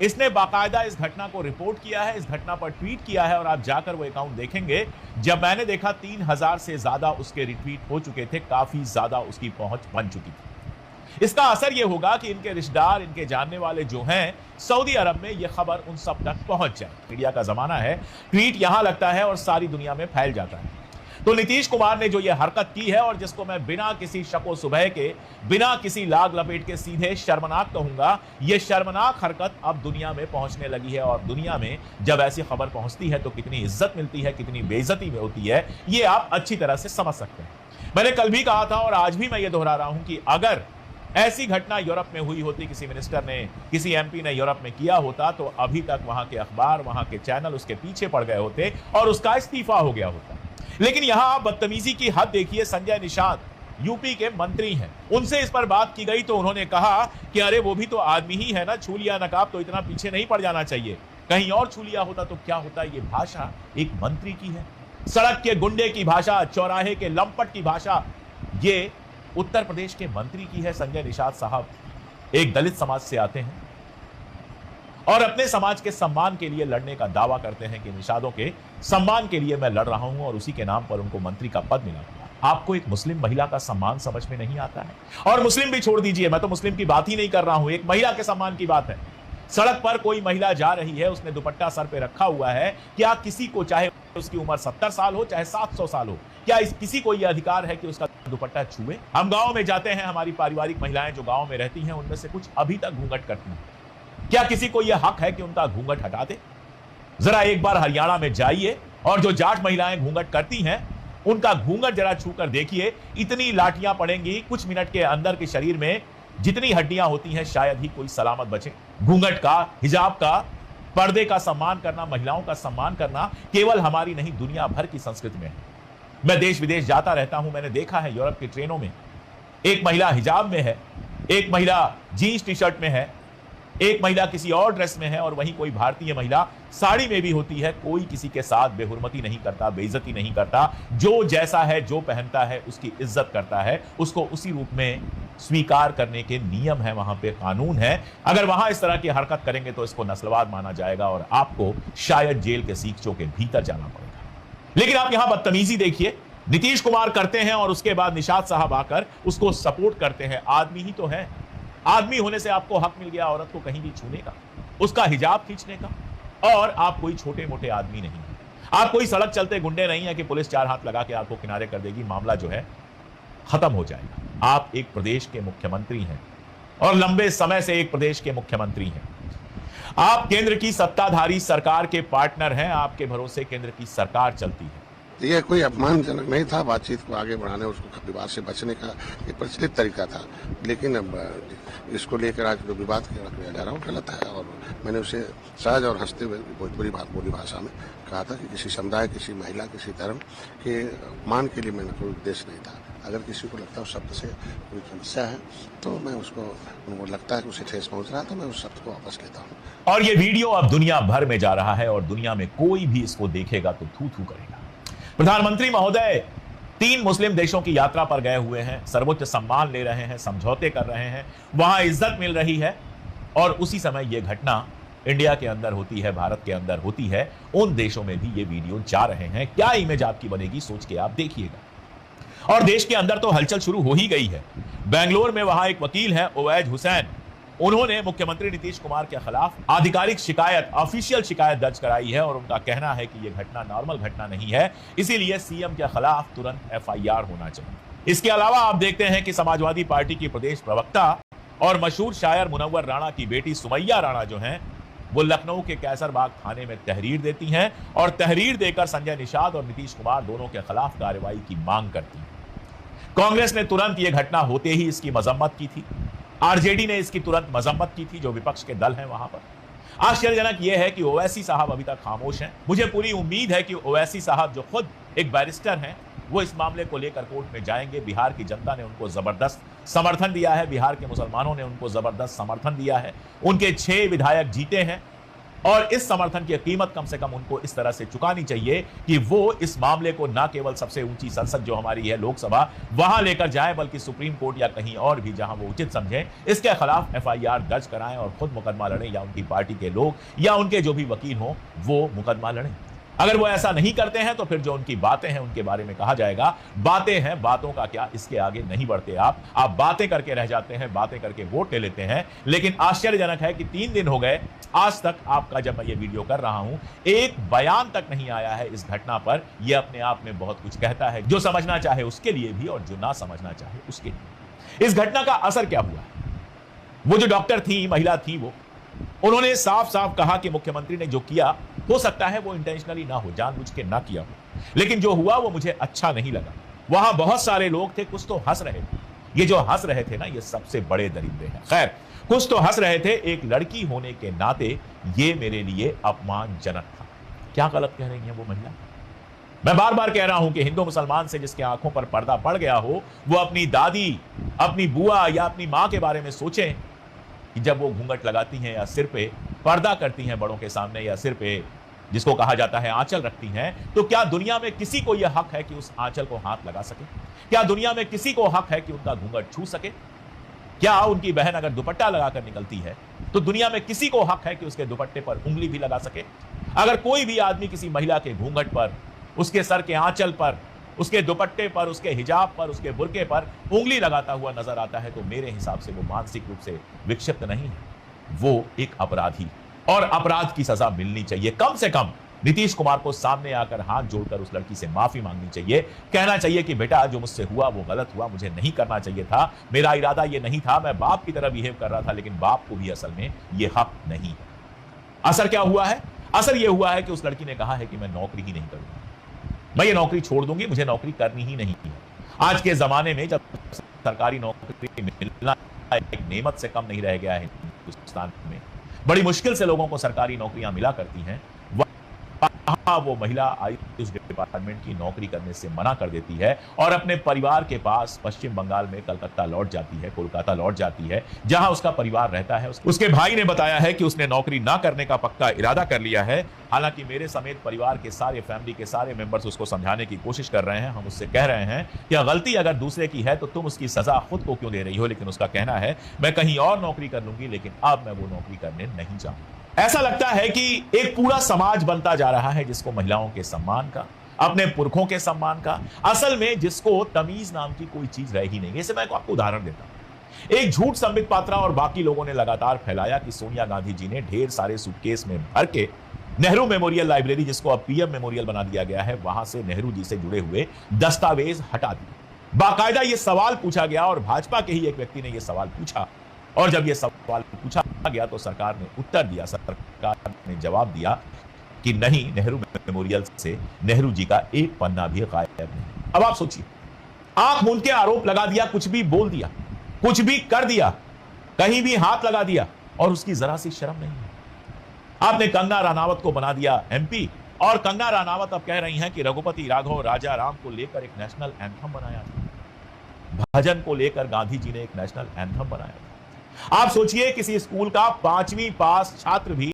इसने बाकायदा इस घटना को रिपोर्ट किया है, इस घटना पर ट्वीट किया है और आप जाकर वो अकाउंट देखेंगे, जब मैंने देखा 3000 से ज्यादा उसके रिट्वीट हो चुके थे, काफी ज्यादा उसकी पहुंच बन चुकी थी। इसका असर यह होगा कि इनके रिश्तेदार, इनके जानने वाले जो हैं सऊदी अरब में, यह खबर उन सब तक पहुंच जाए। मीडिया का जमाना है, ट्वीट यहां लगता है और सारी दुनिया में फैल जाता है। तो नीतीश कुमार ने जो यह हरकत की है और जिसको मैं बिना किसी शको सुबह के, बिना किसी लाग लपेट के सीधे शर्मनाक कहूंगा, यह शर्मनाक हरकत अब दुनिया में पहुंचने लगी है। और दुनिया में जब ऐसी खबर पहुंचती है तो कितनी इज्जत मिलती है, कितनी बेइज्जती में होती है, यह आप अच्छी तरह से समझ सकते हैं। मैंने कल भी कहा था और आज भी मैं ये दोहरा रहा हूं कि अगर ऐसी घटना यूरोप में हुई होती, किसी मिनिस्टर ने, किसी एमपी ने यूरोप में किया होता, तो अभी तक वहां के अखबार, वहां के चैनल उसके पीछे पड़ गए होते और उसका इस्तीफा हो गया होता। लेकिन यहां आप बदतमीजी की हद देखिए। संजय निषाद यूपी के मंत्री हैं, उनसे इस पर बात की गई तो उन्होंने कहा कि अरे वो भी तो आदमी ही है ना, छू लिया नकाब तो इतना पीछे नहीं पड़ जाना चाहिए, कहीं और छू लिया होता तो क्या होता। ये भाषा एक मंत्री की है, सड़क के गुंडे की भाषा, चौराहे के लंपट की भाषा, ये उत्तर प्रदेश के मंत्री की है। संजय निषाद साहब एक दलित समाज से आते हैं और अपने समाज के सम्मान के लिए लड़ने का दावा करते हैं कि निषादों के सम्मान के लिए मैं लड़ रहा हूं और उसी के नाम पर उनको मंत्री का पद मिला। आपको एक मुस्लिम महिला का सम्मान समझ में नहीं आता है? और मुस्लिम भी छोड़ दीजिए, मैं तो मुस्लिम की बात ही नहीं कर रहा हूं, एक महिला के सम्मान की बात है। सड़क पर कोई महिला जा रही है, उसने दुपट्टा सर पे रखा हुआ है, क्या किसी को, चाहे उसकी उम्र 70 साल हो चाहे 700 साल हो, क्या किसी को यह अधिकार है कि उसका दुपट्टा छुए? हम गांव में जाते हैं, हमारी पारिवारिक महिलाएं जो गांव में रहती हैं, उनमें से कुछ अभी तक घूंघट करती हैं। क्या किसी को यह हक है कि उनका घूंघट हटा दे? जरा एक बार हरियाणा में जाइए और जो जाट महिलाएं घूंघट करती हैं, उनका घूंघट जरा छूकर देखिए, इतनी लाठियां पड़ेंगी कुछ मिनट के अंदर के शरीर में, जितनी हड्डियां होती हैं शायद ही कोई सलामत बचे। घूंघट का, हिजाब का, पर्दे का सम्मान करना, महिलाओं का सम्मान करना केवल हमारी नहीं, दुनिया भर की संस्कृति में है। मैं देश विदेश जाता रहता हूं, मैंने देखा है यूरोप की ट्रेनों में एक महिला हिजाब में है, एक महिला जीन्स टी शर्ट में है, एक महिला किसी और ड्रेस में है और वहीं कोई भारतीय महिला साड़ी में भी होती है। कोई किसी के साथ बेहुरमती नहीं करता, बेइज्जती नहीं करता। जो जैसा है, जो पहनता है, उसकी इज्जत करता है, उसको उसी रूप में स्वीकार करने के नियम है, वहां पे कानून है। अगर वहां इस तरह की हरकत करेंगे तो इसको नस्लवाद माना जाएगा और आपको शायद जेल के सीखचों के भीतर जाना पड़ेगा। लेकिन आप यहां बदतमीजी देखिए, नीतीश कुमार करते हैं और उसके बाद निषाद साहब आकर उसको सपोर्ट करते हैं। आदमी ही तो है, आदमी होने से आपको हक मिल गया औरत को कहीं भी छूने का, उसका हिजाब खींचने का, और आप कोई छोटे मोटे आदमी नहीं हैं। आप कोई सड़क चलते गुंडे नहीं है कि पुलिस चार हाथ लगा के आपको किनारे कर देगी, मामला जो है खत्म हो जाएगा। आप एक प्रदेश के मुख्यमंत्री हैं और लंबे समय से एक प्रदेश के मुख्यमंत्री हैं। आप केंद्र की सत्ताधारी सरकार के पार्टनर हैं, आपके भरोसे केंद्र की सरकार चलती है। यह कोई अपमानजनक नहीं था, बातचीत को आगे बढ़ाने, उसको विवाद से बचने का एक प्रचलित तरीका था। लेकिन अब इसको लेकर आज जो विवाद किया जा रहा है वो गलत है और मैंने उसे सहज और हंसते हुए भोजपुरी बोली भाषा में कहा था कि किसी समुदाय, किसी महिला, किसी धर्म के अपमान के लिए मैंने कोई उद्देश्य नहीं था। अगर किसी को लगता है उस शब्द से कोई समस्या है तो मैं उनको लगता है कि उसे ठेस पहुंच रहा है तो मैं उस शब्द को वापस लेता हूँ। और ये वीडियो अब दुनिया भर में जा रहा है और दुनिया में कोई भी इसको देखेगा तो थू थू करेगा। प्रधानमंत्री महोदय 3 मुस्लिम देशों की यात्रा पर गए हुए हैं, सर्वोच्च सम्मान ले रहे हैं, समझौते कर रहे हैं, वहां इज्जत मिल रही है और उसी समय यह घटना इंडिया के अंदर होती है, भारत के अंदर होती है, उन देशों में भी ये वीडियो जा रहे हैं। क्या इमेज आपकी बनेगी सोच के आप देखिएगा। और देश के अंदर तो हलचल शुरू हो ही गई है। बेंगलोर में वहां एक वकील है ओवैद हुसैन, उन्होंने मुख्यमंत्री नीतीश कुमार के खिलाफ आधिकारिक शिकायत, ऑफिशियल शिकायत दर्ज कराई है और उनका कहना है कि यह घटना नॉर्मल घटना नहीं है, इसीलिए सीएम के खिलाफ तुरंत एफआईआर होना चाहिए। इसके अलावा आप देखते हैं कि समाजवादी पार्टी की प्रदेश प्रवक्ता और मशहूर शायर मुनव्वर राणा की बेटी सुमैया राणा जो हैं, वो लखनऊ के कैसरबाग थाने में तहरीर देती हैं और तहरीर देकर संजय निषाद और नीतीश कुमार दोनों के खिलाफ कार्रवाई की मांग करती हैं। कांग्रेस ने तुरंत यह घटना होते ही इसकी मजम्मत की थी, आरजेडी ने इसकी तुरंत मजम्मत की थी, जो विपक्ष के दल हैं वहां पर। आश्चर्यजनक यह है कि ओवैसी साहब अभी तक खामोश हैं। मुझे पूरी उम्मीद है कि ओवैसी साहब जो खुद एक बैरिस्टर हैं, वो इस मामले को लेकर कोर्ट में जाएंगे। बिहार की जनता ने उनको जबरदस्त समर्थन दिया है, बिहार के मुसलमानों ने उनको जबरदस्त समर्थन दिया है, उनके 6 विधायक जीते हैं और इस समर्थन की कीमत कम से कम उनको इस तरह से चुकानी चाहिए कि वो इस मामले को न केवल सबसे ऊंची संसद जो हमारी है लोकसभा वहां लेकर जाए, बल्कि सुप्रीम कोर्ट या कहीं और भी जहां वो उचित समझे इसके खिलाफ एफआईआर दर्ज कराएं और खुद मुकदमा लड़ें, या उनकी पार्टी के लोग या उनके जो भी वकील हो वो मुकदमा लड़ें। अगर वो ऐसा नहीं करते हैं तो फिर जो उनकी बातें हैं उनके बारे में कहा जाएगा बातें हैं, बातों का क्या, इसके आगे नहीं बढ़ते आप बातें करके रह जाते हैं, बातें करके वोट ले लेते हैं। लेकिन आश्चर्यजनक है कि 3 दिन हो गए आज तक आपका, जब मैं ये वीडियो कर रहा हूं, एक बयान तक नहीं आया है इस घटना पर। यह अपने आप में बहुत कुछ कहता है, जो समझना चाहे उसके लिए भी और जो ना समझना चाहे उसके लिए। इस घटना का असर क्या हुआ? वो जो डॉक्टर थी, महिला थी, वो उन्होंने साफ साफ कहा कि मुख्यमंत्री ने जो किया हो सकता है वो इंटेंशनली ना हो, जानबूझ के ना किया हो, लेकिन जो हुआ वो मुझे अच्छा नहीं लगा। वहां बहुत सारे लोग थे, कुछ तो हंस रहे थे। ये जो हंस रहे थे ना, ये सबसे बड़े दरिंदे हैं। खैर, कुछ तो हंस रहे थे। एक लड़की होने के नाते ये मेरे लिए अपमानजनक था। क्या गलत कह रही है वो महिला? मैं बार बार कह रहा हूं कि हिंदू मुसलमान से जिसके आंखों पर पर्दा पड़ गया हो, वो अपनी दादी, अपनी बुआ या अपनी मां के बारे में सोचें कि जब वो घूंघट लगाती हैं या सिर पे पर्दा करती हैं बड़ों के सामने, या सिर पे जिसको कहा जाता है आंचल रखती हैं, तो क्या दुनिया में किसी को यह हक है कि उस आंचल को हाथ लगा सके? क्या दुनिया में किसी को हक है कि उनका घूंघट छू सके? क्या उनकी बहन अगर दुपट्टा लगाकर निकलती है तो दुनिया में किसी को हक है कि उसके दुपट्टे पर उंगली भी लगा सके? अगर कोई भी आदमी किसी महिला के घूंघट पर, उसके सर के आंचल पर, उसके दुपट्टे पर, उसके हिजाब पर, उसके बुर्के पर उंगली लगाता हुआ नजर आता है तो मेरे हिसाब से वो मानसिक रूप से विक्षिप्त नहीं है, वो एक अपराधी, और अपराध की सजा मिलनी चाहिए। कम से कम नीतीश कुमार को सामने आकर हाथ जोड़कर उस लड़की से माफी मांगनी चाहिए, कहना चाहिए कि बेटा जो मुझसे हुआ वो गलत हुआ, मुझे नहीं करना चाहिए था, मेरा इरादा ये नहीं था, मैं बाप की तरह बिहेव कर रहा था, लेकिन बाप को भी असल में ये हक नहीं है। असर क्या हुआ है? असर यह हुआ है कि उस लड़की ने कहा है कि मैं नौकरी ही नहीं करूंगी, मैं ये नौकरी छोड़ दूंगी, मुझे नौकरी करनी ही नहीं है। आज के जमाने में जब सरकारी नौकरी मिलना एक नेमत से कम नहीं रह गया है हिंदुस्तान में, बड़ी मुश्किल से लोगों को सरकारी नौकरियां मिला करती हैं, वहां वो महिला आयुष डिपार्टमेंट की नौकरी करने से मना कर देती है और अपने परिवार के पास पश्चिम बंगाल में कलकत्ता लौट जाती है, कोलकाता लौट जाती है, जहां उसका परिवार रहता है। उसके भाई ने बताया है कि उसने नौकरी ना करने का पक्का इरादा कर लिया है। हालांकि मेरे समेत परिवार के सारे, फैमिली के सारे मेंबर्स उसको समझाने की कोशिश कर रहे हैं। हम उससे कह रहे हैं कि गलती अगर दूसरे की है तो तुम उसकी सजा खुद को क्यों दे रही हो, लेकिन उसका कहना है मैं कहीं और नौकरी कर लूंगी, लेकिन अब मैं वो नौकरी करने नहीं चाहूंगी। ऐसा लगता है कि एक पूरा समाज बनता जा रहा है जिसको महिलाओं के सम्मान का, अपने पुरखों के सम्मान का, असल में जिसको तमीज नाम की कोई चीज रह ही नहीं है। इसे मैं आपको उदाहरण देता हूं। एक झूठ संबित पात्रा और बाकी लोगों ने लगातार फैलाया कि सोनिया गांधी जी ने ढेर सारे सूटकेस में भर के नेहरू मेमोरियल लाइब्रेरी, जिसको अब पीएम मेमोरियल बना दिया गया है, वहां से नेहरू जी से जुड़े हुए दस्तावेज हटा दिए। बाकायदा यह सवाल पूछा गया और भाजपा के ही एक व्यक्ति ने यह सवाल पूछा, और जब यह सवाल पूछा गया तो सरकार ने उत्तर दिया, सरकार ने जवाब दिया कि नहीं, नेहरू मेमोरियल से नेहरू जी का एक पन्ना भी गायब नहीं। अब आप सोचिए, आंख मूंद के आरोप लगा दिया, कुछ भी बोल दिया, कुछ भी कर दिया, कहीं भी हाथ लगा दिया, और उसकी जरा सी शर्म नहीं है। आपने कंगना रनावत को बना दिया एमपी, और कंगना रनावत अब कह रही हैं कि रघुपति राघव राजा राम को लेकर एक नेशनल एंथम बनाया था, भजन को लेकर गांधी जी ने एक नेशनल एंथम बनाया था। आप सोचिए, किसी स्कूल का 5वीं पास छात्र भी